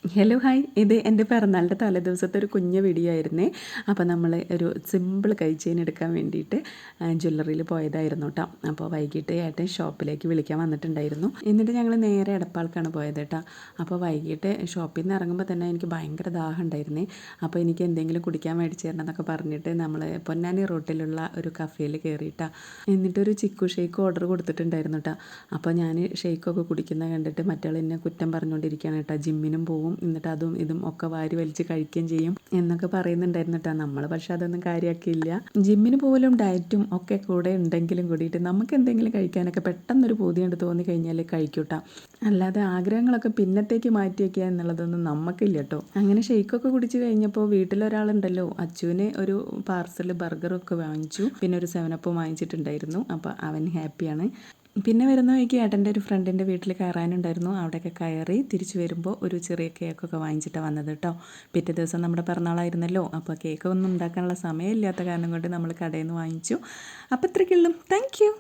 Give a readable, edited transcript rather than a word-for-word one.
Hello hi, ഇത് എൻ്റെ പിറന്നാളിൻ്റെ തലേദിവസത്തെ ഒരു കുഞ്ഞ് വീഡിയോ ആയിരുന്നേ. അപ്പോൾ നമ്മൾ ഒരു സിമ്പിൾ കൈ ചെയിൻ എടുക്കാൻ വേണ്ടിയിട്ട് ജ്വല്ലറിയിൽ പോയതായിരുന്നു കേട്ടോ. അപ്പോൾ വൈകിട്ട് ഏട്ടൻ ഷോപ്പിലേക്ക് വിളിക്കാൻ വന്നിട്ടുണ്ടായിരുന്നു. എന്നിട്ട് ഞങ്ങൾ നേരെ എടപ്പാൾക്കാണ് പോയത് കേട്ടോ. അപ്പോൾ വൈകിട്ട് ഷോപ്പിൽ നിന്ന് ഇറങ്ങുമ്പോൾ തന്നെ എനിക്ക് ഭയങ്കര ദാഹം ഉണ്ടായിരുന്നേ. അപ്പോൾ എനിക്ക് എന്തെങ്കിലും കുടിക്കാൻ മേടിച്ച് തരണം എന്നൊക്കെ പറഞ്ഞിട്ട് നമ്മൾ പൊന്നാനി റോട്ടിലുള്ള ഒരു കഫേയിൽ കയറിയിട്ടാ. എന്നിട്ടൊരു ചിക്കു ഷേക്ക് ഓർഡർ കൊടുത്തിട്ടുണ്ടായിരുന്നു കേട്ടോ. അപ്പോൾ ഞാൻ ഷേക്കൊക്കെ കുടിക്കുന്നത് കണ്ടിട്ട് മറ്റുള്ള എന്നെ കുറ്റം പറഞ്ഞുകൊണ്ടിരിക്കുകയാണ് കേട്ടോ. ജിമ്മിനും പോവും, എന്നിട്ട് അതും ഇതും ഒക്കെ വാരി വലിച്ച് കഴിക്കുകയും ചെയ്യും എന്നൊക്കെ പറയുന്നുണ്ടായിരുന്നു കേട്ടോ. നമ്മൾ പക്ഷെ അതൊന്നും കാര്യമാക്കിയില്ല. ജിമ്മിന് പോലും ഡയറ്റും ഒക്കെ കൂടെ ഉണ്ടെങ്കിലും കൂടിയിട്ട് നമുക്ക് എന്തെങ്കിലും കഴിക്കാനൊക്കെ പെട്ടെന്നൊരു പൂതി കൊണ്ട് തോന്നി കഴിഞ്ഞാൽ കഴിക്കൂട്ടാ. അല്ലാതെ ആഗ്രഹങ്ങളൊക്കെ പിന്നത്തേക്ക് മാറ്റി വയ്ക്കുക എന്നുള്ളതൊന്നും നമുക്കില്ല കേട്ടോ. അങ്ങനെ ഷെയ്ക്കൊക്കെ കുടിച്ച് കഴിഞ്ഞപ്പോൾ വീട്ടിലൊരാളുണ്ടല്ലോ, അച്ചുവിന് ഒരു പാർസൽ ബർഗറൊക്കെ വാങ്ങിച്ചു, പിന്നെ ഒരു 7up വാങ്ങിച്ചിട്ടുണ്ടായിരുന്നു. അപ്പോൾ അവൻ ഹാപ്പിയാണ്. പിന്നെ വരുന്ന വഴിക്ക് ഏട്ടൻ്റെ ഒരു ഫ്രണ്ടിൻ്റെ വീട്ടിൽ കയറാനുണ്ടായിരുന്നു. അവിടെയൊക്കെ കയറി തിരിച്ചു വരുമ്പോൾ ഒരു ചെറിയ കേക്കൊക്കെ വാങ്ങിച്ചിട്ടാണ് വന്നത് കേട്ടോ. പിറ്റേ ദിവസം നമ്മുടെ പിറന്നാളായിരുന്നല്ലോ. അപ്പോൾ കേക്കൊന്നും ഉണ്ടാക്കാനുള്ള സമയമില്ലാത്ത കാരണം കൊണ്ട് നമ്മൾ കടയിൽ നിന്ന് വാങ്ങിച്ചു. അപ്പോൾ ഇത്രയ്ക്കുള്ളൂ. Thank you.